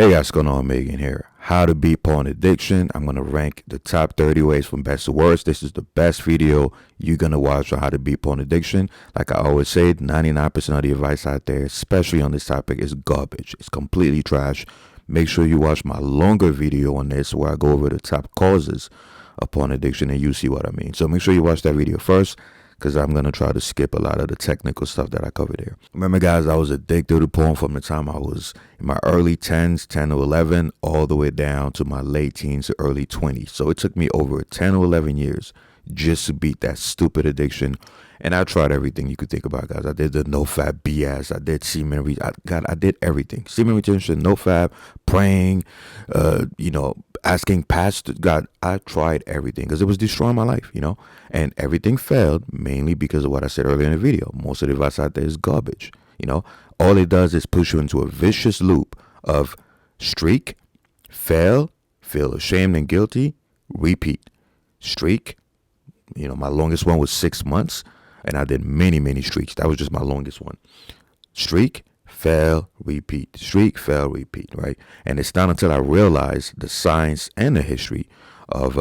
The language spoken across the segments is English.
Hey guys, what's going on? Megan here. How to beat porn addiction. I'm going to rank the top 30 ways from best to worst. This is the best video you're going to watch on how to beat porn addiction. Like I always say, 99% of the advice out there, especially on this topic, is garbage. It's completely trash. Make sure you watch my longer video on this where I go over the top causes of porn addiction and you see what I mean. So make sure you watch that video first, because I'm going to try to skip a lot of the technical stuff that I covered there. Remember, guys, I was addicted to porn from the time I was in my early 10s, 10 or 11, all the way down to my late teens to early 20s. So it took me over 10 or 11 years just to beat that stupid addiction. And I tried everything you could think about, guys. I did the NoFap BS. I did semen I did everything. Semen retention, NoFap, praying, asking past God. I tried everything because it was destroying my life, and everything failed mainly because of what I said earlier in the video. Most of the advice out there is garbage. All it does is push you into a vicious loop of streak, fail, feel ashamed and guilty, repeat, streak. My longest one was 6 months. And I did many, many streaks. That was just my longest one. Streak, fail, repeat. Streak, fail, repeat, right? And it's not until I realized the science and the history of,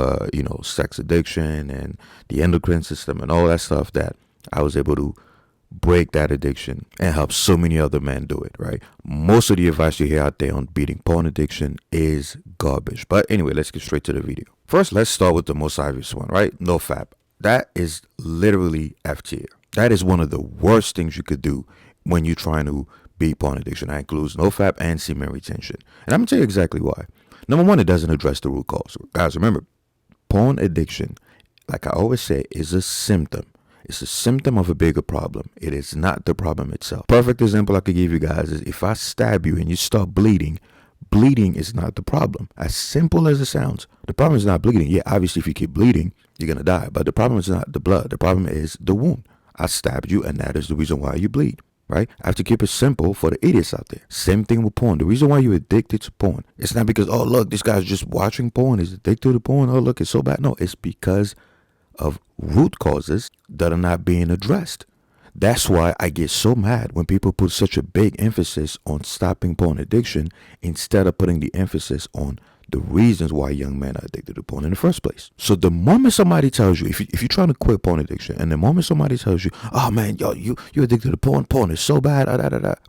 sex addiction and the endocrine system and all that stuff that I was able to break that addiction and help so many other men do it, right? Most of the advice you hear out there on beating porn addiction is garbage. But anyway, let's get straight to the video. First, let's start with the most obvious one, right? NoFap. That is literally F tier. That is one of the worst things you could do when you're trying to beat porn addiction. That includes NoFap and Semen Retention. And I'm going to tell you exactly why. Number one, it doesn't address the root cause. Guys, remember, porn addiction, like I always say, is a symptom. It's a symptom of a bigger problem. It is not the problem itself. Perfect example I could give you guys is if I stab you and you start bleeding, bleeding is not the problem. As simple as it sounds. The problem is not bleeding. Yeah, obviously, if you keep bleeding, you're going to die. But the problem is not the blood. The problem is the wound. I stabbed you, and that is the reason why you bleed, right? I have to keep it simple for the idiots out there. Same thing with porn. The reason why you're addicted to porn, it's not because, oh, look, this guy's just watching porn. He's addicted to porn. Oh, look, it's so bad. No, it's because of root causes that are not being addressed. That's why I get so mad when people put such a big emphasis on stopping porn addiction instead of putting the emphasis on the reasons why young men are addicted to porn in the first place. So the moment somebody tells you, if you're trying to quit porn addiction, and the moment somebody tells you, oh man, you're addicted to porn is so bad,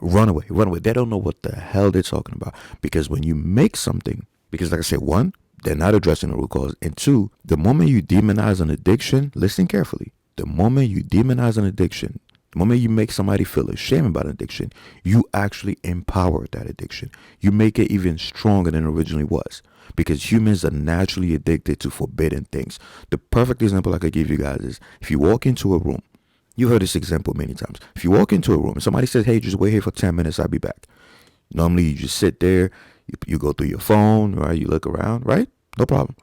run away. They don't know what the hell they're talking about. Because when you make something, because like I said, one, they're not addressing the root cause. And two, the moment you demonize an addiction, listen carefully, the moment you demonize an addiction, the moment you make somebody feel ashamed about an addiction, you actually empower that addiction. You make it even stronger than it originally was, because humans are naturally addicted to forbidden things. The perfect example I could give you guys is if you walk into a room. You heard this example many times. If you walk into a room and somebody says, hey, just wait here for 10 minutes, I'll be back. Normally you just sit there, you go through your phone, right? You look around, right? No problem.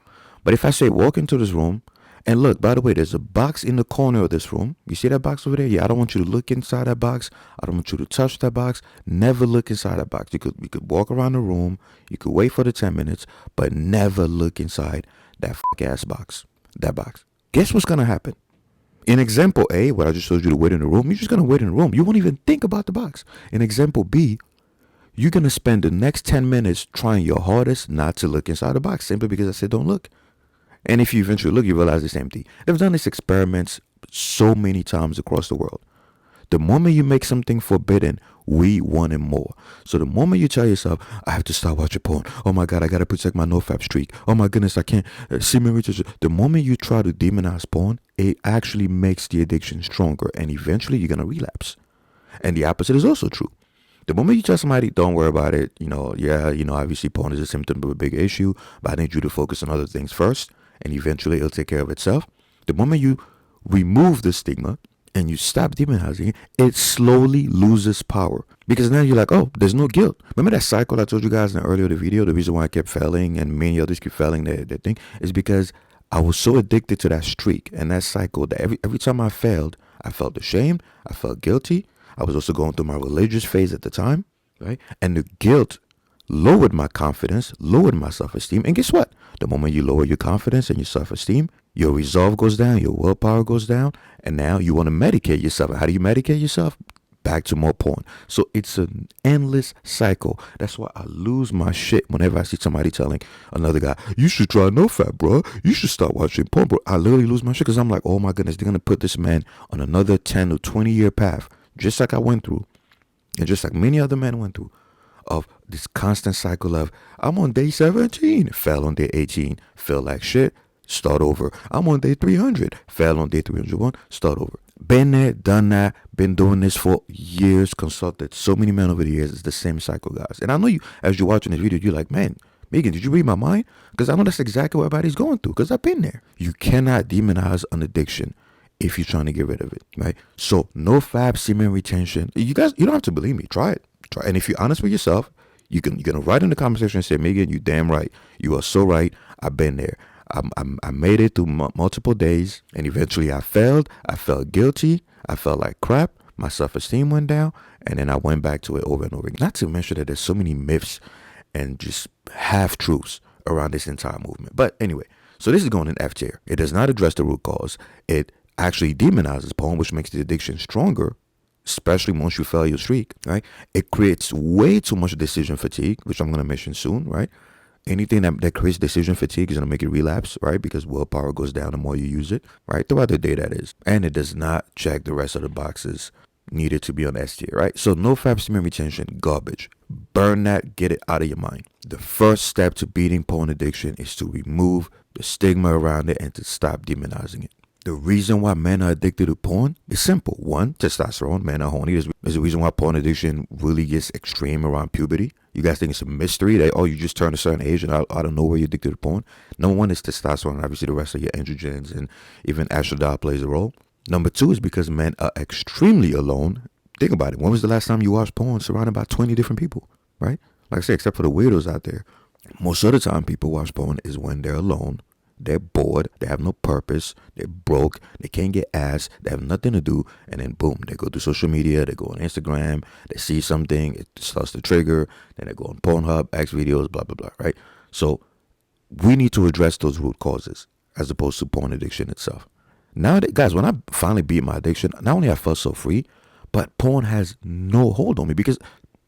But if I say walk into this room, and look, by the way, there's a box in the corner of this room. You see that box over there? Yeah, I don't want you to look inside that box. I don't want you to touch that box. Never look inside that box. You could walk around the room. You could wait for the 10 minutes, but never look inside that ass box. That box. Guess what's going to happen? In example A, what I just told you to wait in the room, you're just going to wait in the room. You won't even think about the box. In example B, you're going to spend the next 10 minutes trying your hardest not to look inside the box simply because I said don't look. And if you eventually look, you realize it's empty. They've done these experiments so many times across the world. The moment you make something forbidden, we want it more. So the moment you tell yourself, I have to stop watching porn. Oh my God, I got to protect my NoFap streak. Oh my goodness, I can't. Semen retention. The moment you try to demonize porn, it actually makes the addiction stronger. And eventually you're going to relapse. And the opposite is also true. The moment you tell somebody, don't worry about it, obviously porn is a symptom of a bigger issue, but I need you to focus on other things first. And eventually it'll take care of itself. The moment you remove the stigma and you stop demonizing it, it slowly loses power. Because now you're like, oh, there's no guilt. Remember that cycle I told you guys in the earlier video? The reason why I kept failing and many others keep failing their thing is because I was so addicted to that streak and that cycle that every time I failed, I felt ashamed. I felt guilty. I was also going through my religious phase at the time, right? And the guilt lowered my confidence, lowered my self-esteem. And guess what? The moment you lower your confidence and your self-esteem, your resolve goes down, your willpower goes down, and now you want to medicate yourself. How do you medicate yourself? back to more porn. So it's an endless cycle. That's why I lose my shit whenever I see somebody telling another guy, you should try NoFap, bro. You should start watching porn, bro. I literally lose my shit because I'm like, oh my goodness, they're going to put this man on another 10 or 20 year path, just like I went through, and just like many other men went through, of this constant cycle of, I'm on day 17, fell on day 18, feel like shit, start over. I'm on day 300, fell on day 301, start over. Been there, done that, been doing this for years, consulted so many men over the years. It's the same cycle, guys. And I know you, as you're watching this video, you're like, man, Megan, did you read my mind? Because I know that's exactly what everybody's going through, because I've been there. You cannot demonize an addiction if you're trying to get rid of it, right? So NoFap Semen Retention, you guys, you don't have to believe me. Try it. And if you're honest with yourself, you're gonna write in the comment section and say, Megan, you damn right. You are so right. I've been there. I made it through multiple days, and eventually I failed. I felt guilty. I felt like crap. My self-esteem went down, and then I went back to it over and over again. Not to mention that there's so many myths and just half-truths around this entire movement. But anyway, so this is going in F tier. It does not address the root cause. It actually demonizes porn, which makes the addiction stronger, especially once you fail your streak, right? It creates way too much decision fatigue, which I'm going to mention soon, right? Anything that creates decision fatigue is going to make it relapse, right? Because willpower goes down the more you use it, right? Throughout the day, that is. And it does not check the rest of the boxes needed to be on S tier, right? So NoFap Semen Retention, garbage. Burn that, get it out of your mind. The first step to beating porn addiction is to remove the stigma around it and to stop demonizing it. The reason why men are addicted to porn is simple. One, testosterone. Men are horny. There's a reason why porn addiction really gets extreme around puberty. You guys think it's a mystery that, oh, you just turn a certain age and I don't know where you're addicted to porn. Number one is testosterone. Obviously, the rest of your androgens and even estradiol plays a role. Number two is because men are extremely alone. Think about it. When was the last time you watched porn surrounded by 20 different people, right? Like I said, except for the weirdos out there. Most of the time people watch porn is when they're alone. They're bored, they have no purpose, they're broke, they can't get ass, they have nothing to do, and then boom, they go to social media, they go on Instagram, they see something, it starts to trigger, then they go on Pornhub, X videos, blah, blah, blah, right? So we need to address those root causes as opposed to porn addiction itself. Now, guys, when I finally beat my addiction, not only I felt so free, but porn has no hold on me because,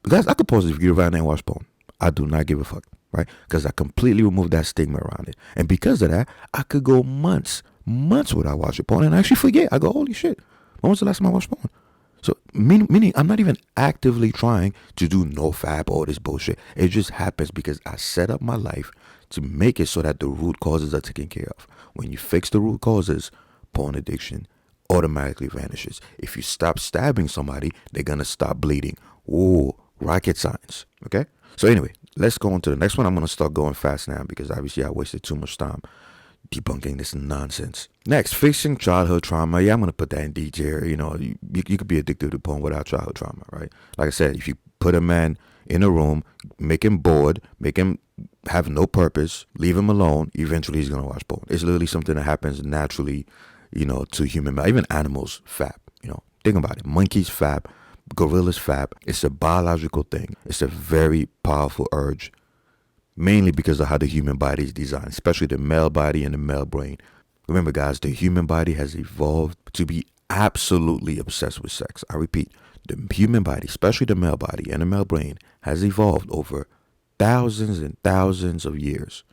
guys, I could pause this video right now and watch porn. I do not give a fuck. Right? Because I completely removed that stigma around it. And because of that, I could go months without watching porn and I actually forget. I go, holy shit, when was the last time I watched porn? So, meaning I'm not even actively trying to do NoFap or this bullshit. It just happens because I set up my life to make it so that the root causes are taken care of. When you fix the root causes, porn addiction automatically vanishes. If you stop stabbing somebody, they're going to stop bleeding. Ooh, rocket science. Okay? So anyway, let's go on to the next one. I'm going to start going fast now because obviously I wasted too much time debunking this nonsense. Next, fixing childhood trauma. Yeah, I'm going to put that in D tier. You know, you could be addicted to porn without childhood trauma, right? Like I said, if you put a man in a room, make him bored, make him have no purpose, leave him alone, eventually he's going to watch porn. It's literally something that happens naturally, you know, to human, even animals fap, you know. Think about it. Monkeys fap. Gorillas fap. It's a biological thing. It's a very powerful urge, mainly because of how the human body is designed, especially the male body and the male brain. Remember, guys, the human body has evolved to be absolutely obsessed with sex. I repeat, the human body, especially the male body and the male brain, has evolved over thousands and thousands of years,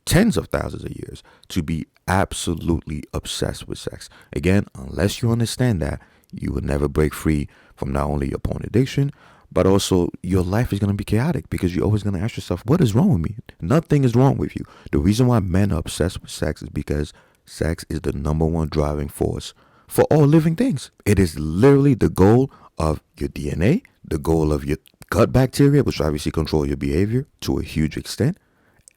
tens of thousands of years, to be absolutely obsessed with sex. Again, unless you understand that, you will never break free from not only your porn addiction, but also your life is going to be chaotic because you're always going to ask yourself, what is wrong with me? Nothing is wrong with you. The reason why men are obsessed with sex is because sex is the number one driving force for all living things. It is literally the goal of your DNA, the goal of your gut bacteria, which obviously control your behavior to a huge extent.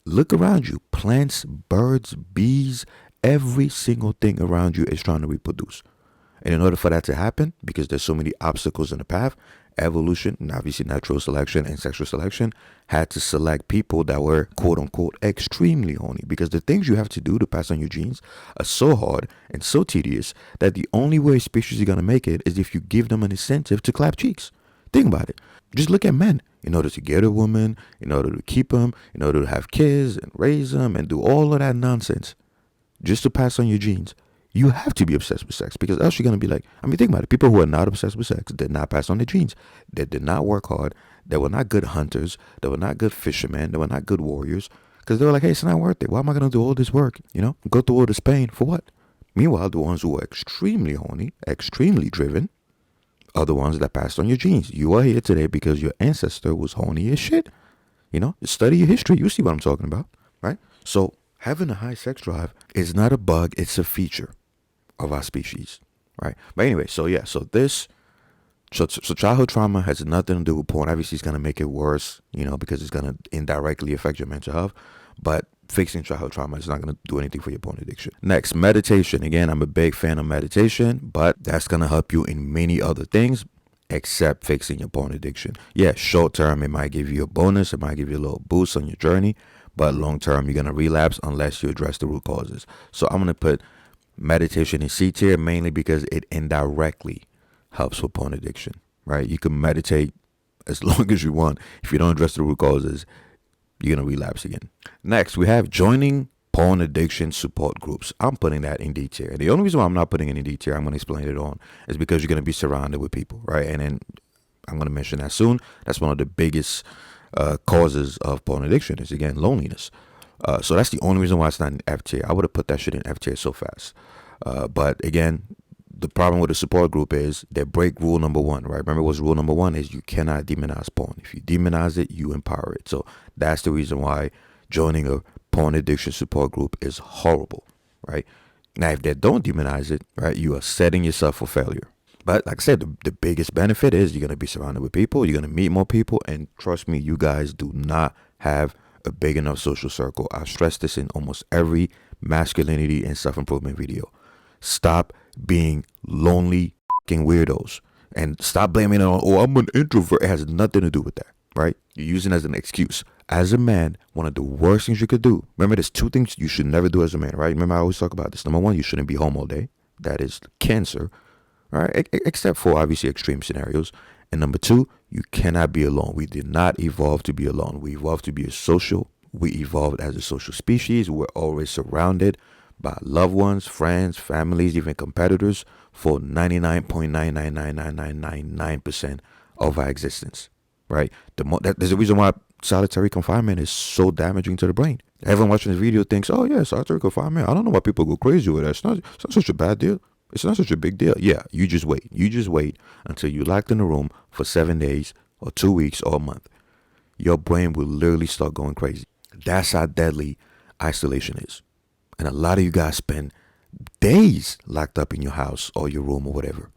Look around you. Plants, birds, bees, every single thing around you is trying to reproduce. And in order for that to happen, because there's so many obstacles in the path, evolution, and obviously natural selection and sexual selection, had to select people that were, quote unquote, extremely horny. Because the things you have to do to pass on your genes are so hard and so tedious that the only way a species is going to make it is if you give them an incentive to clap cheeks. Think about it. Just look at men. In order to get a woman, in order to keep them, in order to have kids and raise them and do all of that nonsense, just to pass on your genes, You have to be obsessed with sex because else you're going to be like, I mean, think about it. People who are not obsessed with sex did not pass on their genes. They did not work hard. They were not good hunters. They were not good fishermen. They were not good warriors because they were like, hey, it's not worth it. Why am I going to do all this work? Go through all this pain for what? Meanwhile, the ones who are extremely horny, extremely driven, are the ones that passed on your genes. You are here today because your ancestor was horny as shit. Study your history. You see what I'm talking about, right? So having a high sex drive is not a bug. It's a feature of our species, right? But anyway, so childhood trauma has nothing to do with porn. Obviously, it's going to make it worse, because it's going to indirectly affect your mental health. But fixing childhood trauma is not going to do anything for your porn addiction. Next, meditation. Again, I'm a big fan of meditation, but that's going to help you in many other things except fixing your porn addiction. Yeah, short term, it might give you a bonus. It might give you a little boost on your journey. But long term, you're going to relapse unless you address the root causes. So I'm going to put meditation in C tier mainly because it indirectly helps with porn addiction, right? You can meditate as long as you want. If you don't address the root causes, you're going to relapse again. Next, we have joining porn addiction support groups. I'm putting that in D tier. And the only reason why I'm not putting it in D tier, I'm going to explain it on, is because you're going to be surrounded with people, right? And then I'm going to mention that soon. That's one of the biggest causes of porn addiction is, again, loneliness. So that's the only reason why it's not in F tier. I would have put that shit in F tier so fast. But again, the problem with the support group is they break rule number 1, right? Remember what's rule number 1 is you cannot demonize porn. If you demonize it, you empower it. So that's the reason why joining a porn addiction support group is horrible, right? Now, if they don't demonize it, right, you are setting yourself for failure. But like I said, the biggest benefit is you're going to be surrounded with people. You're going to meet more people. And trust me, you guys do not have a big enough social circle. I stress this in almost every masculinity and self-improvement video. Stop being lonely fucking weirdos and stop blaming it on, oh, I'm an introvert. It has nothing to do with that, right? You're using it as an excuse. As a man, one of the worst things you could do, remember, there's 2 things you should never do as a man, right? Remember, I always talk about this. Number 1, you shouldn't be home all day. That is cancer, right? Except for obviously extreme scenarios. And number 2, you cannot be alone. We did not evolve to be alone. We evolved to be a social. We evolved as a social species. We're always surrounded by loved ones, friends, families, even competitors for 99.9999999% of our existence, right? There's a reason why solitary confinement is so damaging to the brain. Everyone watching this video thinks, oh yeah, solitary confinement. I don't know why people go crazy with that. It's not such a bad deal. It's not such a big deal. Yeah, you just wait. You just wait until you're locked in a room for 7 days or 2 weeks or a month. Your brain will literally start going crazy. That's how deadly isolation is. And a lot of you guys spend days locked up in your house or your room or whatever.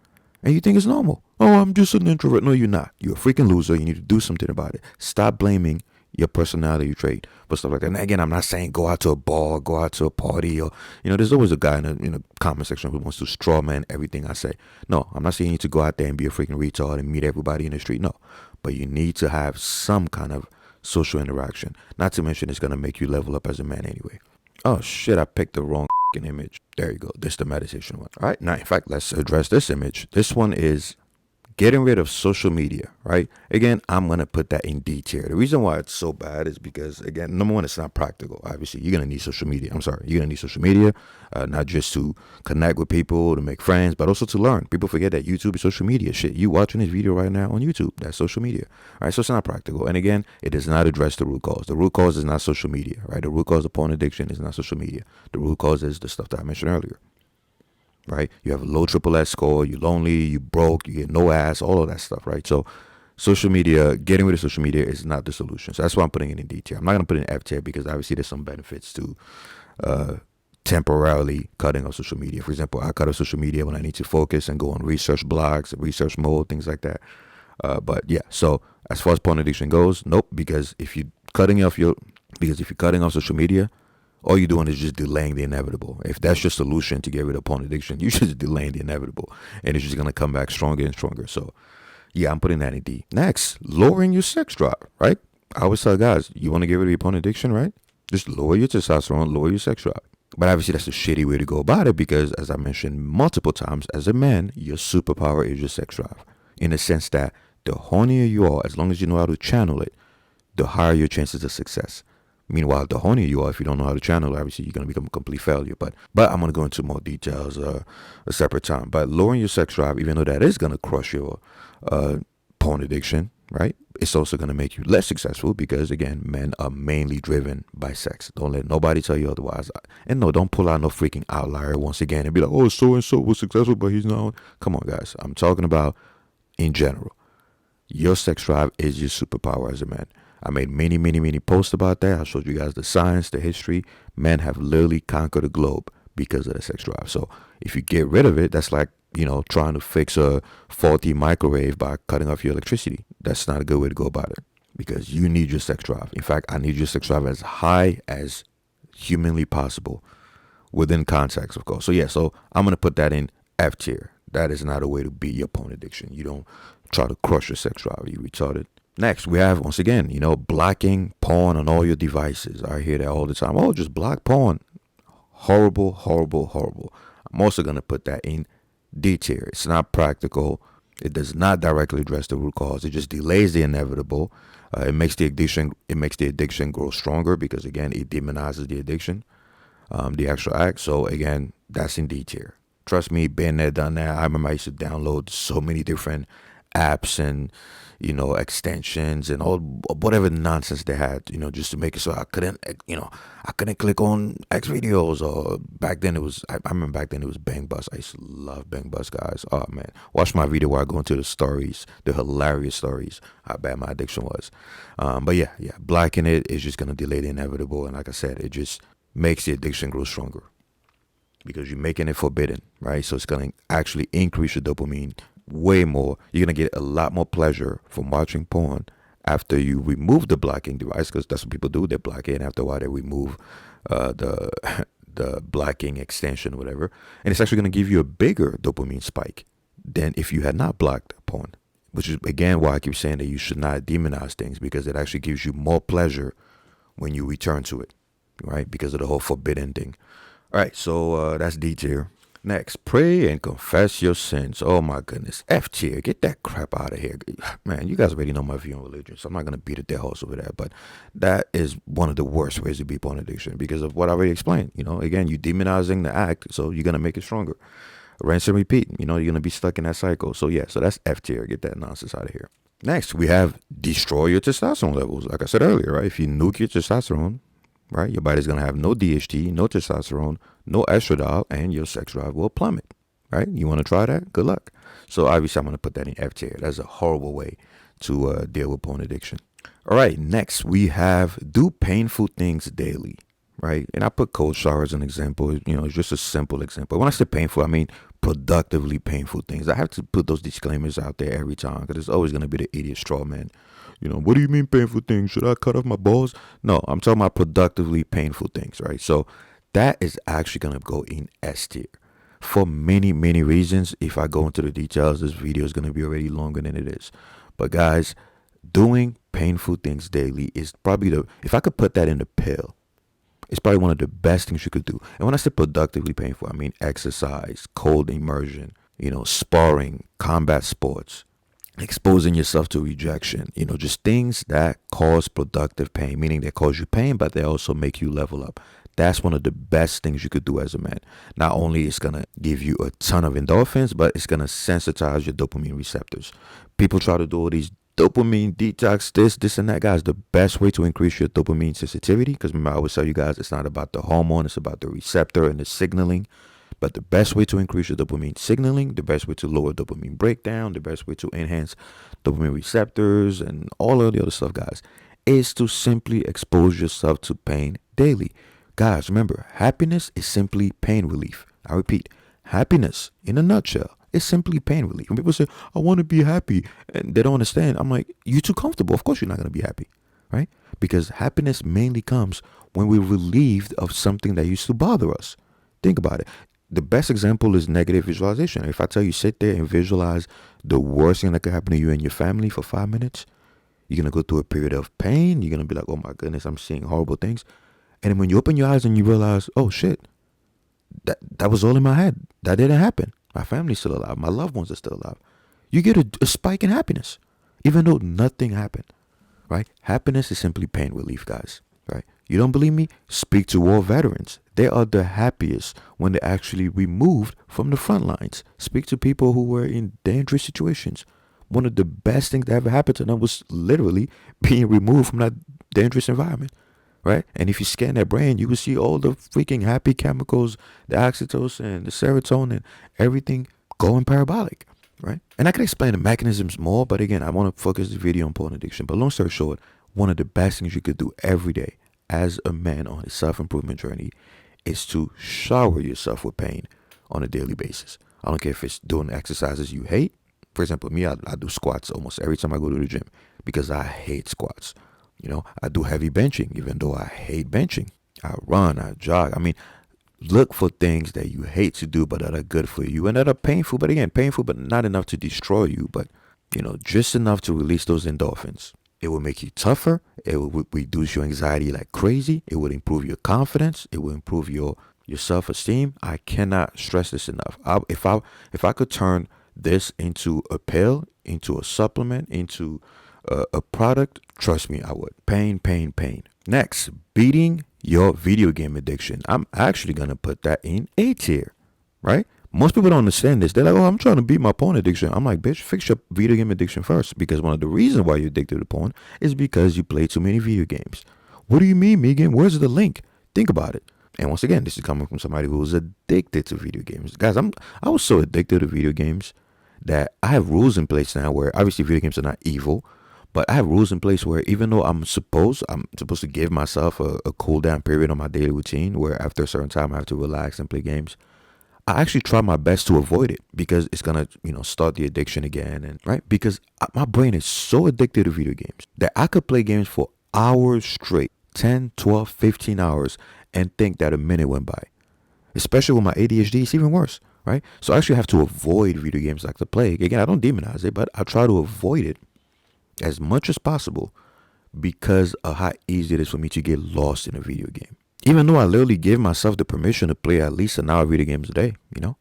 And you think it's normal. Oh, I'm just an introvert. No, you're not. You're a freaking loser. You need to do something about it. Stop blaming your personality trait for stuff like that. And again, I'm not saying go out to a bar, go out to a party, or, there's always a guy in the comment section who wants to straw man everything I say. No, I'm not saying you need to go out there and be a freaking retard and meet everybody in the street. No, but you need to have some kind of social interaction. Not to mention it's going to make you level up as a man anyway. Oh shit, I picked the wrong image. There you go. This is the meditation one. All right. Now, in fact, let's address this image. This one is getting rid of social media, right? Again, I'm going to put that in D tier. The reason why it's so bad is because, again, number 1, it's not practical. Obviously, you're going to need social media. You're going to need social media, not just to connect with people, to make friends, but also to learn. People forget that YouTube is social media. Shit, you watching this video right now on YouTube, that's social media. All right, so it's not practical. And again, it does not address the root cause. The root cause is not social media, right? The root cause of porn addiction is not social media. The root cause is the stuff that I mentioned earlier. Right? You have a low SSS score, you're lonely, you broke, you get no ass, all of that stuff, right? So social media, getting rid of social media is not the solution. So that's why I'm putting it in D tier. I'm not going to put it in F tier because obviously there's some benefits to temporarily cutting off social media. For example, I cut off social media when I need to focus and go on research blogs, research mode, things like that. But yeah, so as far as porn addiction goes, nope, because if you're cutting off social media, all you're doing is just delaying the inevitable. If that's your solution to get rid of porn addiction, you're just delaying the inevitable. And it's just going to come back stronger and stronger. So, yeah, I'm putting that in D. Next, lowering your sex drive, right? I always tell guys, you want to get rid of your porn addiction, right? Just lower your testosterone, lower your sex drive. But obviously, that's a shitty way to go about it because, as I mentioned multiple times, as a man, your superpower is your sex drive. In the sense that the hornier you are, as long as you know how to channel it, the higher your chances of success. Meanwhile, the hornier you are, if you don't know how to channel, obviously you're going to become a complete failure. But I'm going to go into more details a separate time. But lowering your sex drive, even though that is going to crush your porn addiction, right? It's also going to make you less successful because, again, men are mainly driven by sex. Don't let nobody tell you otherwise. And no, don't pull out no freaking outlier once again and be like, oh, so-and-so was successful, but he's not. Come on, guys. I'm talking about in general. Your sex drive is your superpower as a man. I made many posts about that. I showed you guys the science, the history. Men have literally conquered the globe because of the sex drive. So if you get rid of it, that's like, trying to fix a faulty microwave by cutting off your electricity. That's not a good way to go about it because you need your sex drive. In fact, I need your sex drive as high as humanly possible within context, of course. So I'm going to put that in F tier. That is not a way to beat your porn addiction. You don't try to crush your sex drive. You retarded. Next, we have, once again, blocking porn on all your devices. I hear that all the time. Oh, just block porn. Horrible. I'm also going to put that in D tier. It's not practical. It does not directly address the root cause. It just delays the inevitable. It makes the addiction grow stronger because, again, it demonizes the addiction, the actual act. So, again, that's in D tier. Trust me, been there, done that. I remember I used to download so many different apps and extensions and all whatever nonsense they had, just to make it so I couldn't click on X videos. Or back then it was, I remember back then it was Bang Bus. I used to love Bang Bus, guys. Oh man, watch my video where I go into the stories, the hilarious stories, how bad my addiction was. But yeah, blocking it is just gonna delay the inevitable, and like I said, it just makes the addiction grow stronger because you're making it forbidden, right? So it's gonna actually increase your dopamine way more. You're gonna get a lot more pleasure from watching porn after you remove the blocking device, because that's what people do. They block it, and after a while they remove the blocking extension or whatever, and it's actually gonna give you a bigger dopamine spike than if you had not blocked porn. Which is again why I keep saying that you should not demonize things, because it actually gives you more pleasure when you return to it, right? Because of the whole forbidden thing. All right, so that's D tier. Next, pray and confess your sins. Oh my goodness. F tier. Get that crap out of here. Man, you guys already know my view on religion, so I'm not going to beat a dead horse over that. But that is one of the worst ways to beat porn addiction because of what I already explained. Again, you're demonizing the act, so you're going to make it stronger. Rinse and repeat. You're going to be stuck in that cycle. So so that's F tier. Get that nonsense out of here. Next, we have destroy your testosterone levels. Like I said earlier, right? If you nuke your testosterone, right, your body's going to have no DHT, no testosterone, no estradiol, and your sex drive will plummet, right? You want to try that? Good luck. So obviously I'm going to put that in F tier. That's a horrible way to deal with porn addiction. All right, next we have do painful things daily, right? And I put cold shower as an example. It's just a simple example. When I say painful, I mean productively painful things. I have to put those disclaimers out there every time because there's always going to be the idiot straw man. What do you mean painful things? Should I cut off my balls? No, I'm talking about productively painful things, right? So that is actually going to go in S tier for many reasons. If I go into the details, this video is going to be already longer than it is. But guys, doing painful things daily is probably if I could put that in the pill, it's probably one of the best things you could do. And when I say productively painful, I mean exercise, cold immersion, sparring, combat sports, exposing yourself to rejection, just things that cause productive pain, meaning they cause you pain, but they also make you level up. That's one of the best things you could do as a man. Not only it's going to give you a ton of endorphins, but it's going to sensitize your dopamine receptors. People try to do all these dopamine detox, this and that, guys. The best way to increase your dopamine sensitivity, because remember I always tell you guys, it's not about the hormone, it's about the receptor and the signaling. But the best way to increase your dopamine signaling, the best way to lower dopamine breakdown, the best way to enhance dopamine receptors and all of the other stuff, guys, is to simply expose yourself to pain daily. Guys, remember, happiness is simply pain relief. I repeat, happiness in a nutshell is simply pain relief. When people say, I want to be happy, and they don't understand, I'm like, you're too comfortable. Of course you're not going to be happy, right? Because happiness mainly comes when we're relieved of something that used to bother us. Think about it. The best example is negative visualization. If I tell you sit there and visualize the worst thing that could happen to you and your family for 5 minutes, you're going to go through a period of pain. You're going to be like, oh my goodness, I'm seeing horrible things. And then when you open your eyes and you realize, oh shit, that was all in my head. That didn't happen. My family's still alive. My loved ones are still alive. You get a spike in happiness, even though nothing happened, right? Happiness is simply pain relief, guys, right? You don't believe me? Speak to war veterans. They are the happiest when they're actually removed from the front lines. Speak to people who were in dangerous situations. One of the best things that ever happened to them was literally being removed from that dangerous environment, right? And if you scan their brain, you will see all the freaking happy chemicals, the oxytocin, the serotonin, everything going parabolic, right? And I can explain the mechanisms more, but again, I want to focus the video on porn addiction. But long story short, one of the best things you could do every day as a man on his self-improvement journey is to shower yourself with pain on a daily basis. I don't care if it's doing exercises you hate. For example, me, I do squats almost every time I go to the gym because I hate squats. I do heavy benching even though I hate benching. I run, I jog. I mean, look for things that you hate to do but that are good for you and that are painful. But again, painful but not enough to destroy you, but just enough to release those endorphins. It will make you tougher. It will reduce your anxiety like crazy. It will improve your confidence. It will improve your self-esteem. I cannot stress this enough. If I could turn this into a pill, into a supplement, into a product, trust me, I would. Pain, pain, pain. Next, beating your video game addiction. I'm actually going to put that in A tier, right? Most people don't understand this. They're like, oh, I'm trying to beat my porn addiction. I'm like, bitch, fix your video game addiction first. Because one of the reasons why you're addicted to porn is because you play too many video games. What do you mean, Megan? Where's the link? Think about it. And once again, this is coming from somebody who was addicted to video games. Guys, I was so addicted to video games that I have rules in place now where obviously video games are not evil, but I have rules in place where even though I'm supposed to give myself a cool down period on my daily routine where after a certain time I have to relax and play games, I actually try my best to avoid it because it's going to, start the addiction again. And right, because my brain is so addicted to video games that I could play games for hours straight, 10, 12, 15 hours, and think that a minute went by. Especially with my ADHD, it's even worse, right? So I actually have to avoid video games like the plague. Again, I don't demonize it, but I try to avoid it as much as possible because of how easy it is for me to get lost in a video game. Even though I literally give myself the permission to play at least an hour of video games a day,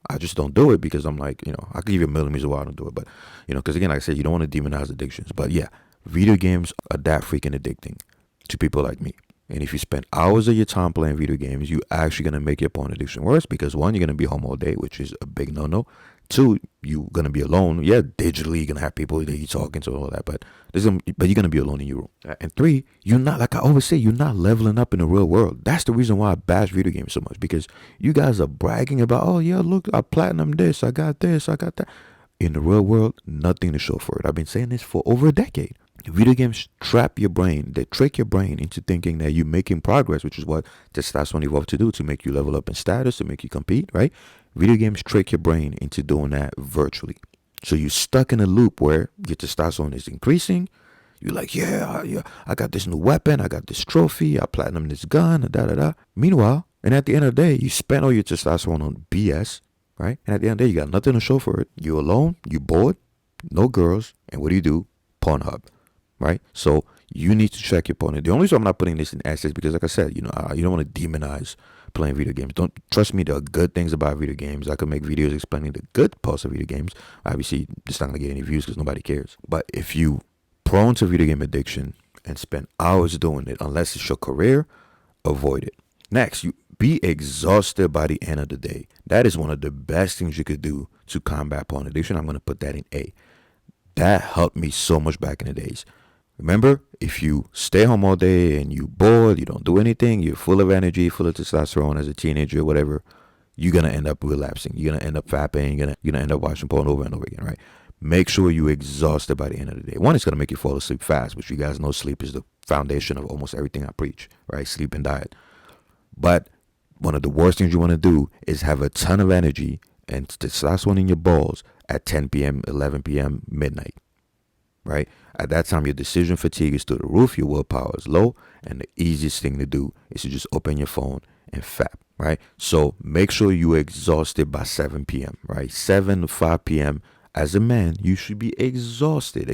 I just don't do it because I'm like, I could give you a million reasons why I don't do it. But, because again, like I said, you don't want to demonize addictions. But yeah, video games are that freaking addicting to people like me. And if you spend hours of your time playing video games, you're actually going to make your porn addiction worse because one, you're going to be home all day, which is a big no-no. Two, you're going to be alone. Yeah, digitally, you're going to have people that you're talking to and all that, but you're going to be alone in your room. And three, you're not, like I always say, you're not leveling up in the real world. That's the reason why I bash video games so much, because you guys are bragging about, oh yeah, look, I platinum this, I got that. In the real world, nothing to show for it. I've been saying this for over a decade. Video games trap your brain. They trick your brain into thinking that you're making progress, which is what testosterone evolved to do, to make you level up in status, to make you compete, right? Video games trick your brain into doing that virtually. So you're stuck in a loop where your testosterone is increasing. You're like, yeah, I got this new weapon. I got this trophy. I platinum this gun, da. Meanwhile, and at the end of the day, you spent all your testosterone on BS, right? And at the end of the day, you got nothing to show for it. You're alone. You're bored. No girls. And what do? Pornhub. Right? So you need to check your porn. The only reason I'm not putting this in S is because, like I said, you don't want to demonize playing video games. Don't trust me. There are good things about video games. I could make videos explaining the good parts of video games. Obviously, it's not going to get any views because nobody cares. But if you prone to video game addiction and spend hours doing it, unless it's your career, avoid it. Next, you be exhausted by the end of the day. That is one of the best things you could do to combat porn addiction. I'm going to put that in A. That helped me so much back in the days. Remember, if you stay home all day and you bored, you don't do anything, you're full of energy, full of testosterone as a teenager, whatever, you're going to end up relapsing. You're going to end up fapping. You're going to end up watching porn over and over again, right? Make sure you're exhausted by the end of the day. One, it's going to make you fall asleep fast, which you guys know sleep is the foundation of almost everything I preach, right? Sleep and diet. But one of the worst things you want to do is have a ton of energy and testosterone in your balls at 10 p.m., 11 p.m., midnight, right? At that time, your decision fatigue is through the roof, your willpower is low, and the easiest thing to do is to just open your phone and fap, right? So make sure you're exhausted by 7 p.m., right? 7 to 5 p.m. As a man, you should be exhausted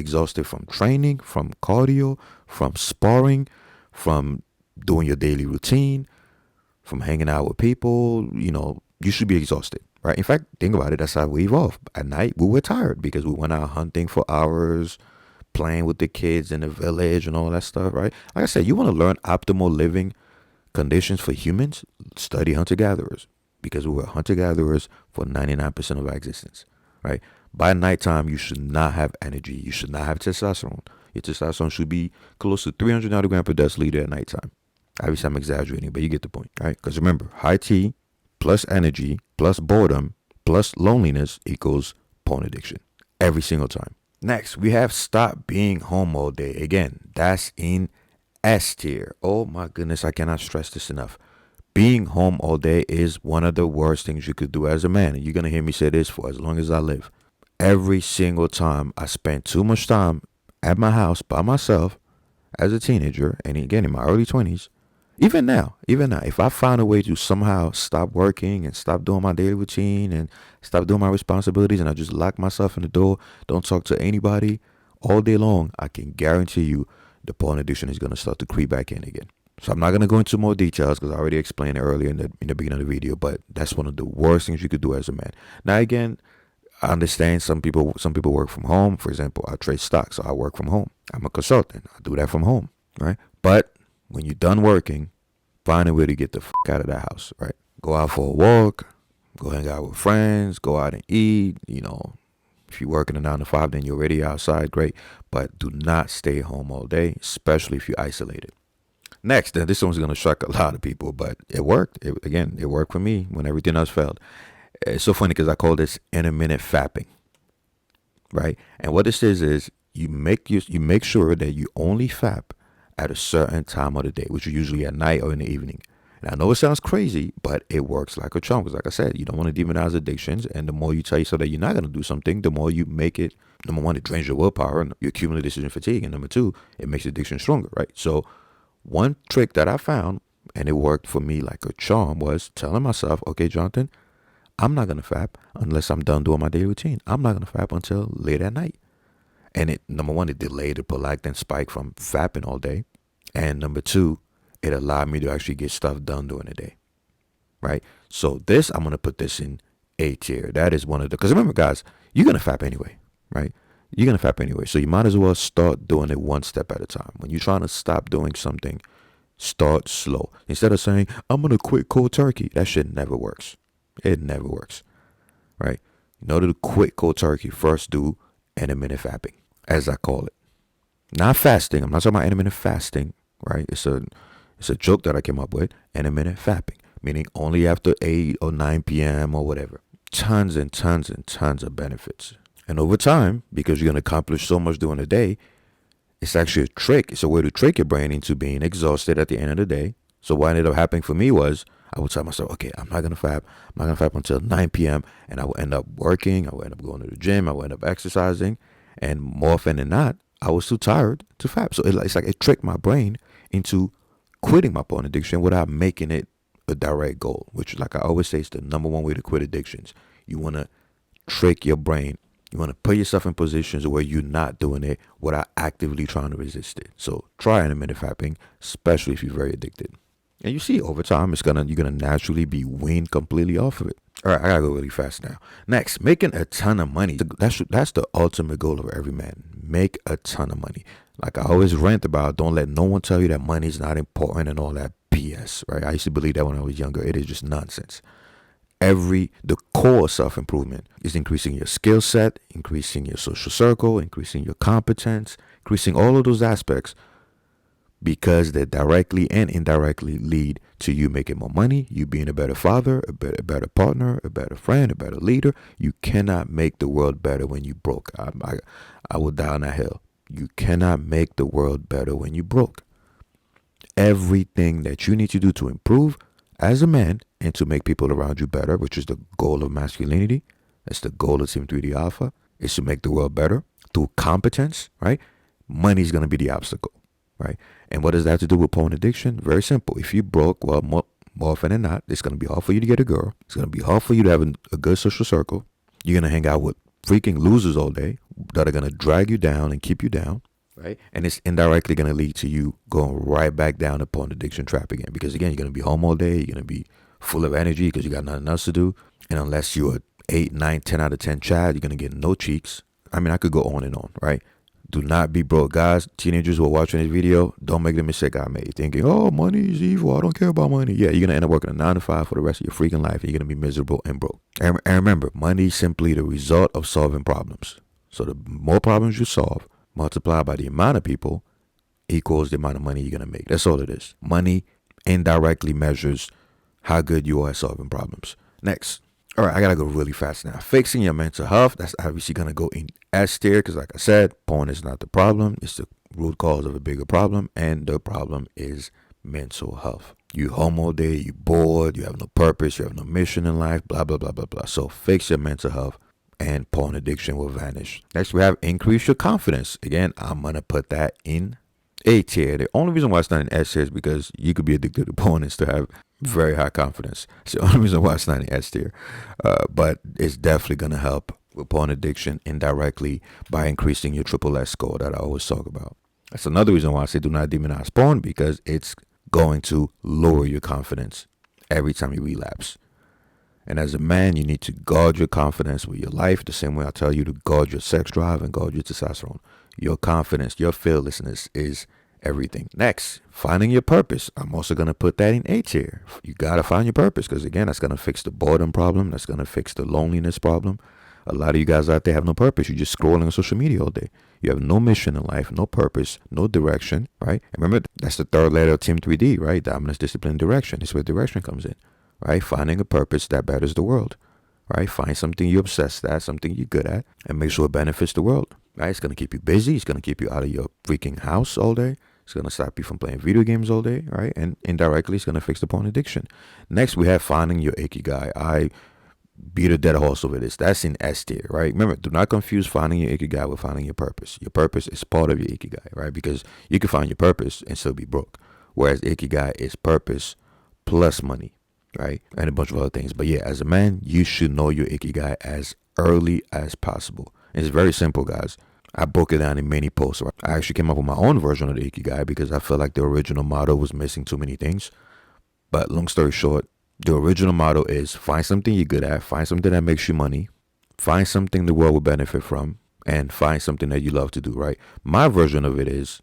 from training, from cardio, from sparring, from doing your daily routine, from hanging out with people. You should be exhausted, right? In fact, think about it. That's how we evolved. At night, we were tired because we went out hunting for hours, playing with the kids in the village and all that stuff, right? Like I said, you want to learn optimal living conditions for humans, study hunter-gatherers, because we were hunter-gatherers for 99% of our existence, right? By nighttime, you should not have energy. You should not have testosterone. Your testosterone should be close to 390 grams per deciliter at nighttime. Obviously, I'm exaggerating, but you get the point, right? Because remember, high T plus energy plus boredom plus loneliness equals porn addiction every single time. Next, we have stop being home all day. Again, that's in S tier. Oh my goodness, I cannot stress this enough. Being home all day is one of the worst things you could do as a man. And you're going to hear me say this for as long as I live. Every single time I spent too much time at my house by myself as a teenager, and again in my early 20s, even now, if I find a way to somehow stop working and stop doing my daily routine and stop doing my responsibilities, and I just lock myself in the door, don't talk to anybody all day long, I can guarantee you the porn addiction is going to start to creep back in again. So I'm not going to go into more details because I already explained it earlier in the beginning of the video, but that's one of the worst things you could do as a man. Now, again, I understand some people work from home. For example, I trade stocks, so I work from home. I'm a consultant. I do that from home, right? But when you're done working, find a way to get the fuck out of that house, right? Go out for a walk, go hang out with friends, go out and eat. If you're working a 9 to 5, then you're already outside, great. But do not stay home all day, especially if you're isolated. Next, and this one's going to shock a lot of people, but it worked. It worked for me when everything else failed. It's so funny because I call this intermittent fapping, right? And what this is you make sure that you only fap at a certain time of the day, which is usually at night or in the evening. And I know it sounds crazy, but it works like a charm. Because like I said, you don't want to demonize addictions. And the more you tell yourself that you're not going to do something, the more you make it. Number one, it drains your willpower and you accumulate decision fatigue. And number two, it makes addiction stronger, right? So one trick that I found, and it worked for me like a charm, was telling myself, okay, Jonathan, I'm not going to fap unless I'm done doing my daily routine. I'm not going to fap until late at night. And number one, it delayed the prolactin spike from fapping all day. And number two, it allowed me to actually get stuff done during the day, right? So I'm going to put this in A tier. That is one of because remember, guys, you're going to fap anyway, right? You're going to fap anyway. So you might as well start doing it one step at a time. When you're trying to stop doing something, start slow. Instead of saying, I'm going to quit cold turkey, that shit never works. It never works, right? In order to quit cold turkey, first do intermittent fapping, as I call it. Not fasting. I'm not talking about intermittent fasting, right? It's a joke that I came up with. Intermittent fapping, meaning only after 8 or 9 p.m. or whatever. Tons and tons and tons of benefits. And over time, because you're going to accomplish so much during the day, it's actually a trick. It's a way to trick your brain into being exhausted at the end of the day. So what ended up happening for me was I would tell myself, okay, I'm not going to fap. I'm not going to fap until 9 p.m. And I will end up working. I will end up going to the gym. I will end up exercising. And more often than not, I was too tired to fap. So it's like it tricked my brain into quitting my porn addiction without making it a direct goal, which, like I always say, is the number one way to quit addictions. You want to trick your brain. You want to put yourself in positions where you're not doing it without actively trying to resist it. So try intermittent fapping, especially if you're very addicted. And you see, over time, you're gonna naturally be weaned completely off of it. All right, I gotta go really fast now. Next, making a ton of money. That's the ultimate goal of every man. Make a ton of money. Like I always rant about, don't let no one tell you that money is not important and all that BS, right? I used to believe that when I was younger. It is just nonsense. The core of self-improvement is increasing your skill set, increasing your social circle, increasing your competence, increasing all of those aspects, because they directly and indirectly lead to you making more money, you being a better father, a better partner, a better friend, a better leader. You cannot make the world better when you broke. I would die on that hill. You cannot make the world better when you broke. Everything that you need to do to improve as a man and to make people around you better, which is the goal of masculinity, that's the goal of Team 3D Alpha, is to make the world better through competence, right? Money is going to be the obstacle, right? And what does that have to do with porn addiction? Very simple. If you broke, well, more often than not, it's going to be hard for you to get a girl. It's going to be hard for you to have a good social circle. You're going to hang out with freaking losers all day that are going to drag you down and keep you down, right? And it's indirectly going to lead to you going right back down the porn addiction trap again. Because again, you're going to be home all day. You're going to be full of energy because you got nothing else to do. And unless you're 8, 9, 10 out of 10 Chad, you're going to get no cheeks. I mean, I could go on and on, right? Do not be broke. Guys, teenagers who are watching this video, don't make the mistake I made. Thinking, oh, money is evil. I don't care about money. Yeah, you're going to end up working a 9 to 5 for the rest of your freaking life. And you're going to be miserable and broke. And remember, money is simply the result of solving problems. So the more problems you solve, multiplied by the amount of people, equals the amount of money you're going to make. That's all it is. Money indirectly measures how good you are at solving problems. Next. All right, I got to go really fast now. Fixing your mental health. That's obviously going to go in S tier because, like I said, porn is not the problem. It's the root cause of a bigger problem. And the problem is mental health. You home all day, you bored, you have no purpose, you have no mission in life, blah, blah, blah, blah, blah. So fix your mental health and porn addiction will vanish. Next, we have increase your confidence. Again, I'm going to put that in A tier. The only reason why it's not in S tier is because you could be addicted to porn and still have very high confidence. It's the only reason why it's not in S tier. But it's definitely going to help with porn addiction indirectly by increasing your triple S score that I always talk about. That's another reason why I say do not demonize porn, because it's going to lower your confidence every time you relapse. And as a man, you need to guard your confidence with your life the same way I tell you to guard your sex drive and guard your testosterone. Your confidence, your fearlessness is everything. Next, finding your purpose. I'm also going to put that in A tier. You got to find your purpose because, again, that's going to fix the boredom problem. That's going to fix the loneliness problem. A lot of you guys out there have no purpose. You're just scrolling on social media all day. You have no mission in life, no purpose, no direction, right? And remember, that's the third letter of Team 3D, right? Dominance, discipline, direction. This is where direction comes in, right? Finding a purpose that betters the world, right? Find something you're obsessed at, something you're good at, and make sure it benefits the world, right? It's going to keep you busy. It's going to keep you out of your freaking house all day. It's going to stop you from playing video games all day, right? And indirectly, it's going to fix the porn addiction. Next, we have finding your IKIGAI. I beat a dead horse over this. That's in S tier, right? Remember, do not confuse finding your IKIGAI with finding your purpose. Your purpose is part of your IKIGAI, right? Because you can find your purpose and still be broke. Whereas IKIGAI is purpose plus money, right? And a bunch of other things. But yeah, as a man, you should know your IKIGAI as early as possible. And it's very simple, guys. I broke it down in many posts. I actually came up with my own version of the IKIGAI because I felt like the original model was missing too many things. But long story short, the original model is find something you're good at, find something that makes you money, find something the world will benefit from, and find something that you love to do, right? My version of it is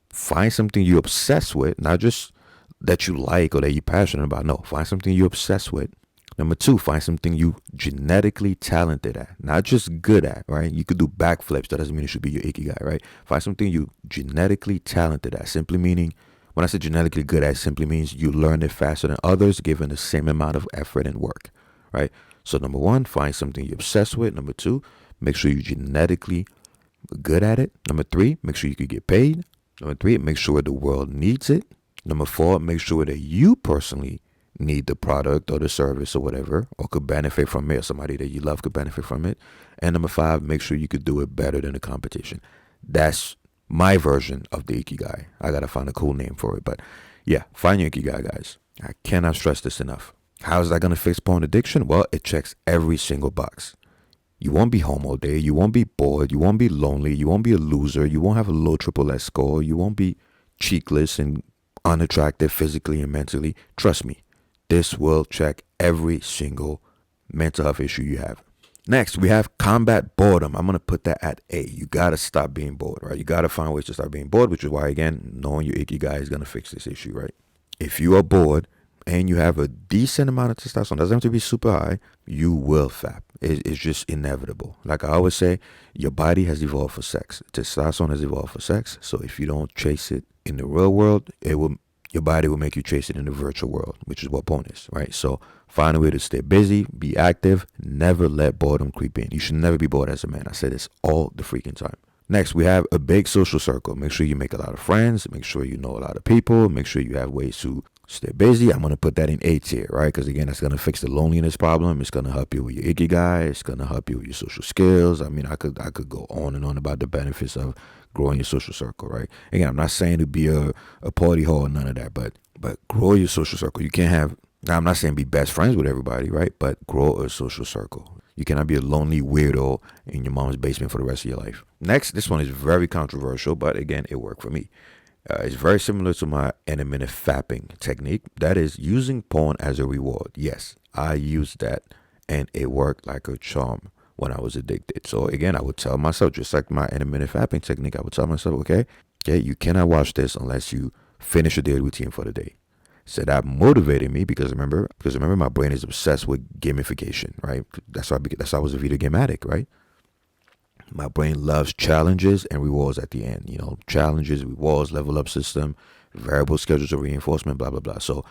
find something you're obsessed with, not just that you like or that you're passionate about. No, find something you're obsessed with. Number 2, find something you genetically talented at, not just good at, right? You could do backflips. That doesn't mean it should be your IKIGAI, right? Find something you genetically talented at, simply meaning, when I say genetically good at, it simply means you learn it faster than others, given the same amount of effort and work, right? So number 1, find something you're obsessed with. Number 2, make sure you're genetically good at it. Number 3, make sure you could get paid. Number 3, make sure the world needs it. Number 4, make sure that you personally need the product or the service or whatever, or could benefit from it, or somebody that you love could benefit from it. And number 5, make sure you could do it better than the competition. That's my version of the IKIGAI. I gotta find a cool name for it, but yeah, find your IKIGAI, guys. I cannot stress this enough. How is that gonna fix porn addiction? Well, it checks every single box. You won't be home all day. You won't be bored. You won't be lonely. You won't be a loser. You won't have a low triple S score. You won't be cheekless and unattractive physically and mentally. Trust me. This will check every single mental health issue you have. Next, we have combat boredom. I'm going to put that at A. You got to stop being bored, right? You got to find ways to stop being bored, which is why, again, knowing your IKIGAI is going to fix this issue, right? If you are bored and you have a decent amount of testosterone, doesn't have to be super high, you will fap. It's just inevitable. Like I always say, your body has evolved for sex. Testosterone has evolved for sex. So if you don't chase it in the real world, your body will make you chase it in the virtual world, which is what porn is, right? So find a way to stay busy, be active, never let boredom creep in. You should never be bored as a man. I say this all the freaking time. Next, we have a big social circle. Make sure you make a lot of friends. Make sure you know a lot of people. Make sure you have ways to stay busy. I'm going to put that in A tier, right? Because again, that's going to fix the loneliness problem. It's going to help you with your IKIGAI. It's going to help you with your social skills. I mean, I could go on and on about the benefits of growing your social circle, right? Again, I'm not saying to be a party hall, none of that, but grow your social circle. You can't have, now I'm not saying be best friends with everybody, right? But grow a social circle. You cannot be a lonely weirdo in your mom's basement for the rest of your life. Next, this one is very controversial, but again, it worked for me. It's very similar to my intermittent fapping technique. That is using porn as a reward. Yes, I used that and it worked like a charm. when I was addicted. So again, I would tell myself, just like my intermittent fapping technique, I would tell myself, okay, you cannot watch this unless you finish your daily routine for the day. So that motivated me because remember, my brain is obsessed with gamification, right? That's why I was a video game addict, right? My brain loves challenges and rewards at the end. Challenges, rewards, level up system, variable schedules of reinforcement, blah blah blah. So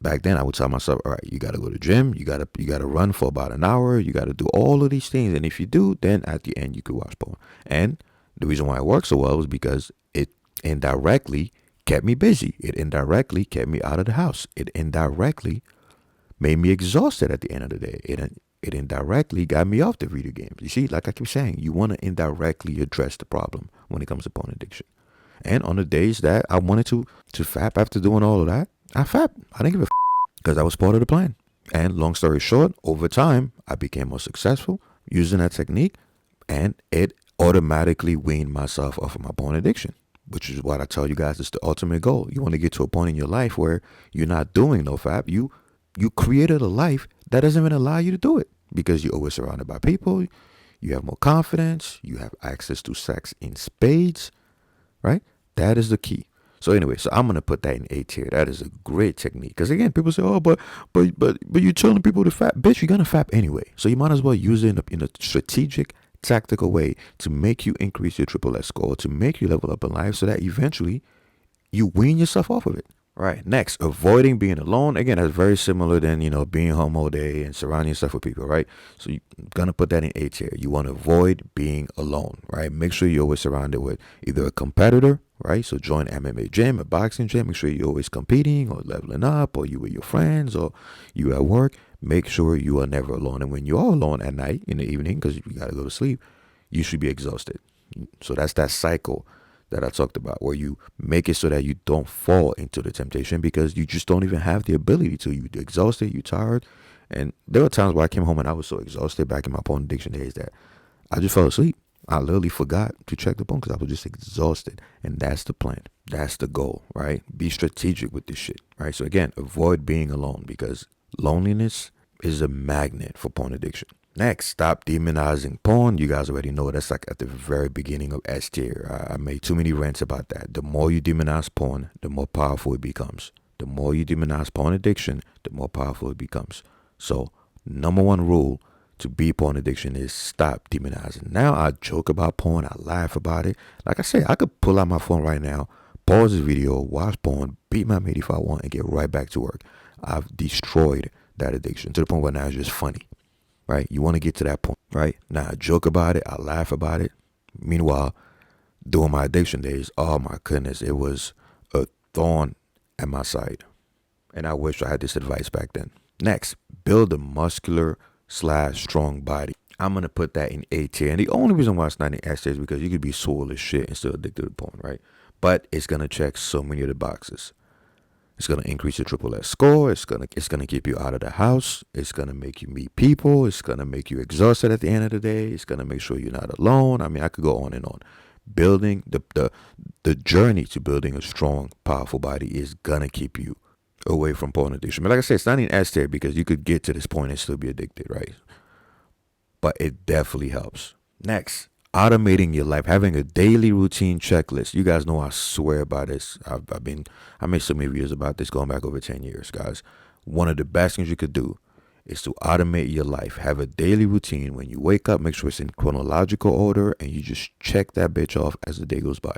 back then I would tell myself, all right, you got to go to the gym, you got to run for about an hour, you got to do all of these things, and if you do, then at the end you could watch porn. And the reason why it worked so well was because it indirectly kept me busy. It indirectly kept me out of the house. It indirectly made me exhausted at the end of the day. It indirectly got me off the video games. You see, like I keep saying, you want to indirectly address the problem when it comes to porn addiction. And on the days that I wanted to fap after doing all of that, I fap. I didn't give a because that was part of the plan. And long story short, over time, I became more successful using that technique, and it automatically weaned myself off of my porn addiction, which is what I tell you guys is the ultimate goal. You want to get to a point in your life where you're not doing NoFap. You created a life that doesn't even allow you to do it because you're always surrounded by people. You have more confidence. You have access to sex in spades, right? That is the key. So anyway, so I'm gonna put that in A tier. That is a great technique. Because again, people say, "Oh, but you're telling people to fap, bitch. You're gonna fap anyway. So you might as well use it in a strategic, tactical way to make you increase your triple S score, to make you level up in life, so that eventually you wean yourself off of it." Right. Next, avoiding being alone. Again, that's very similar than, being home all day and surrounding yourself with people, right? So you're going to put that in A tier. You want to avoid being alone, right? Make sure you're always surrounded with either a competitor, right? So join MMA gym, a boxing gym. Make sure you're always competing or leveling up, or you with your friends, or you at work. Make sure you are never alone. And when you are alone at night, in the evening, because you got to go to sleep, you should be exhausted. So that's that cycle that I talked about, where you make it so that you don't fall into the temptation because you just don't even have the ability to. You're exhausted, you're tired. And there were times where I came home and I was so exhausted back in my porn addiction days that I just fell asleep. I literally forgot to check the porn because I was just exhausted. And that's the plan. That's the goal, right? Be strategic with this shit, right? So again, avoid being alone because loneliness is a magnet for porn addiction. Next, stop demonizing porn. You guys already know that's like at the very beginning of S tier. I made too many rants about that. The more you demonize porn, the more powerful it becomes. The more you demonize porn addiction, the more powerful it becomes. So, number one rule to beat porn addiction is stop demonizing. Now, I joke about porn. I laugh about it. Like I said, I could pull out my phone right now, pause this video, watch porn, beat my mate if I want, and get right back to work. I've destroyed that addiction to the point where now it's just funny. Right? You want to get to that point, right? Now, I joke about it. I laugh about it. Meanwhile, during my addiction days, oh my goodness, it was a thorn at my side. And I wish I had this advice back then. Next, build a muscular/strong body. I'm going to put that in A tier. And the only reason why it's not in S tier is because you could be swole as shit and still addicted to porn, right? But it's going to check so many of the boxes. It's going to increase your triple S score. It's going to keep you out of the house. It's going to make you meet people. It's going to make you exhausted at the end of the day. It's going to make sure you're not alone. I mean, I could go on and on. Building the journey to building a strong, powerful body is going to keep you away from porn addiction. But like I said, it's not in S tier because you could get to this point and still be addicted, right? But it definitely helps. Next, automating your life, having a daily routine checklist. You guys know I swear by this. I made so many videos about this going back over 10 years, guys. One of the best things you could do is to automate your life. Have a daily routine. When you wake up, make sure it's in chronological order and you just check that bitch off as the day goes by.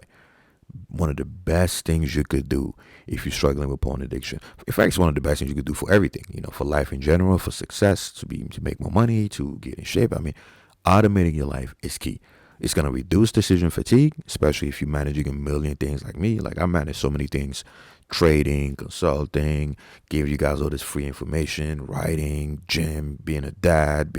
One of the best things you could do if you're struggling with porn addiction. In fact, it's one of the best things you could do for everything, for life in general, for success, to make more money, to get in shape. I mean, automating your life is key. It's going to reduce decision fatigue, especially if you're managing a million things like me. Like I manage so many things, trading, consulting, giving you guys all this free information, writing, gym, being a dad,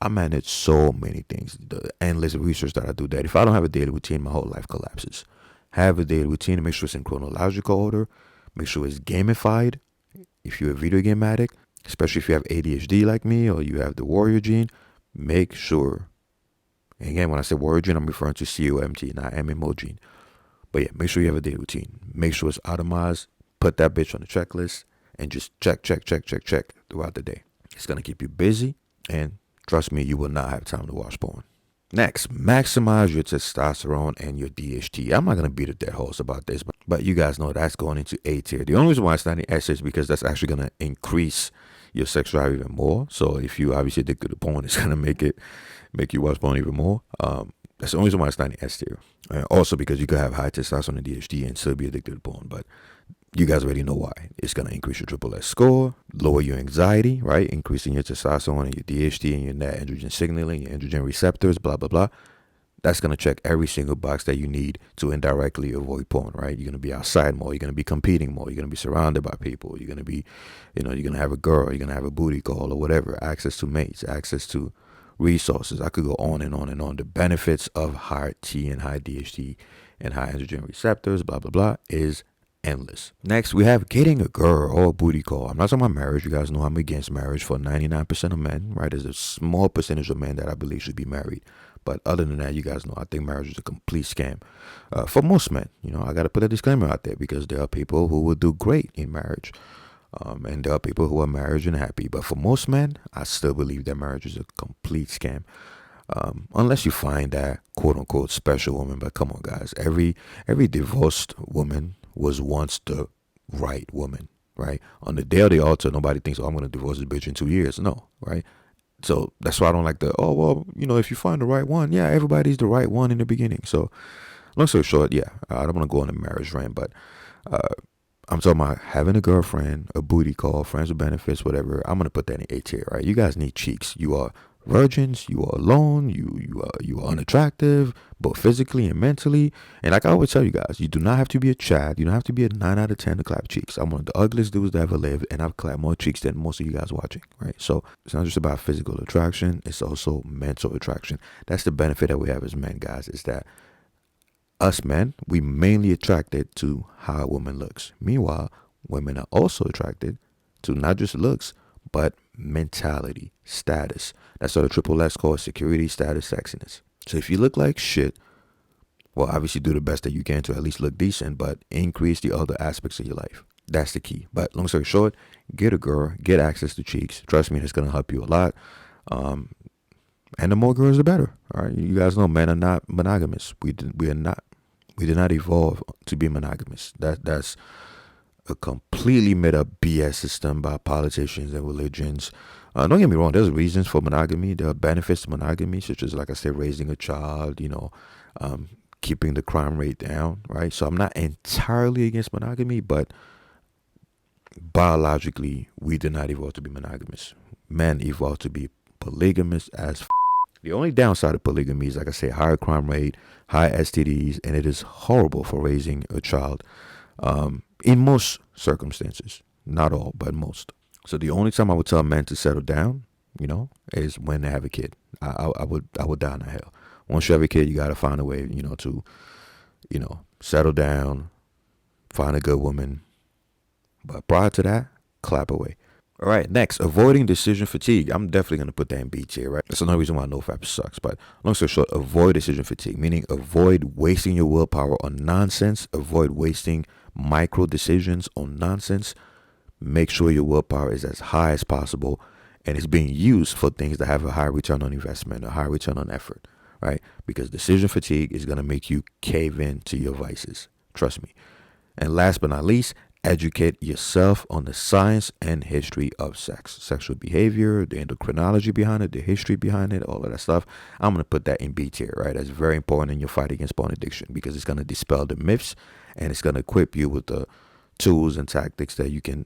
I manage so many things. The endless research that I do that if I don't have a daily routine, my whole life collapses. Have a daily routine and make sure it's in chronological order. Make sure it's gamified. If you're a video game addict, especially if you have ADHD like me or you have the warrior gene, make sure. And again, when I say warrior gene, I'm referring to COMT, not MMO gene. But yeah, make sure you have a daily routine. Make sure it's automized. Put that bitch on the checklist and just check throughout the day. It's going to keep you busy and Trust me, you will not have time to watch porn. Next, maximize your testosterone and your DHT. I'm not going to beat a dead horse about this, but you guys know that's going into A tier. The only reason why it's not in S is because that's actually going to increase your sex drive even more. So if you obviously addicted to porn, it's going to make you watch porn even more. That's the only reason why it's not in S tier. Also because you could have high testosterone and DHT and still be addicted to porn, but you guys already know why. It's going to increase your triple S score, lower your anxiety, right? Increasing your testosterone and your DHT and your net androgen signaling, your androgen receptors, blah, blah, blah. That's going to check every single box that you need to indirectly avoid porn, right? You're going to be outside more. You're going to be competing more. You're going to be surrounded by people. You're going to be, you're going to have a girl. You're going to have a booty call or whatever. Access to mates, access to resources. I could go on and on and on. The benefits of high T and high DHT and high androgen receptors, blah, blah, blah, is endless. Next, we have getting a girl or a booty call. I'm not talking about marriage. You guys know I'm against marriage for 99% of men, right? There's a small percentage of men that I believe should be married. But other than that, you guys know I think marriage is a complete scam. For most men, I got to put a disclaimer out there because there are people who will do great in marriage. And there are people who are married and happy. But for most men, I still believe that marriage is a complete scam. Unless you find that quote unquote special woman. But come on, guys, every divorced woman was once the right woman, right? On the day of the altar, nobody thinks, oh, I'm going to divorce this bitch in 2 years. No, right? So that's why I don't like if you find the right one, yeah, everybody's the right one in the beginning. So long story short, yeah, I don't want to go on a marriage rant, but I'm talking about having a girlfriend, a booty call, friends with benefits, whatever. I'm going to put that in A tier, right? You guys need cheeks. You are virgins, you are alone, you are unattractive, both physically and mentally. And like I always tell you guys, you do not have to be a Chad. You don't have to be a 9 out of 10 to clap cheeks. I'm one of the ugliest dudes that ever lived, and I've clapped more cheeks than most of you guys watching, right? So it's not just about physical attraction, it's also mental attraction. That's the benefit that we have as men, guys, is that us men, we mainly attracted to how a woman looks. Meanwhile, women are also attracted to not just looks, but mentality, status. That's what the triple S calls security, status, sexiness. So if you look like shit, well, obviously do the best that you can to at least look decent, but increase the other aspects of your life. That's the key. But long story short, get a girl, get access to cheeks. Trust me, it's going to help you a lot. And the more girls, the better. All right. You guys know men are not monogamous. We did not evolve to be monogamous. That's a completely made up BS system by politicians and religions. Don't get me wrong, there's reasons for monogamy. There are benefits to monogamy, such as, like I said, raising a child, keeping the crime rate down, right? So I'm not entirely against monogamy, but biologically, we did not evolve to be monogamous. Men evolved to be polygamous as The only downside of polygamy is, like I say, higher crime rate, high STDs, and it is horrible for raising a child in most circumstances. Not all, but most. So the only time I would tell men to settle down, is when they have a kid. I would die in a hell. Once you have a kid, you got to find a way, to, settle down, find a good woman. But prior to that, clap away. All right, next, avoiding decision fatigue. I'm definitely going to put that in B tier, right? That's another reason why NoFap sucks. But long story short, avoid decision fatigue, meaning avoid wasting your willpower on nonsense. Avoid wasting micro decisions on nonsense. Make sure your willpower is as high as possible and it's being used for things that have a high return on investment, a high return on effort, right? Because decision fatigue is going to make you cave in to your vices. Trust me. And last but not least, educate yourself on the science and history of sex, sexual behavior, the endocrinology behind it, the history behind it, all of that stuff. I'm going to put that in B tier, right? That's very important in your fight against porn addiction because it's going to dispel the myths and it's going to equip you with the tools and tactics that you can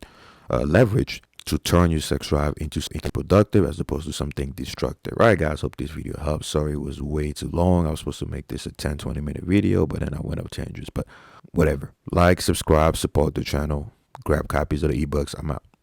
leverage to turn your sex drive into productive as opposed to something destructive. All right, guys, hope this video helps. Sorry it was way too long. I was supposed to make this a 10-20 minute video, but then I went off tangents. But whatever. Like, subscribe, support the channel, grab copies of the ebooks. I'm out.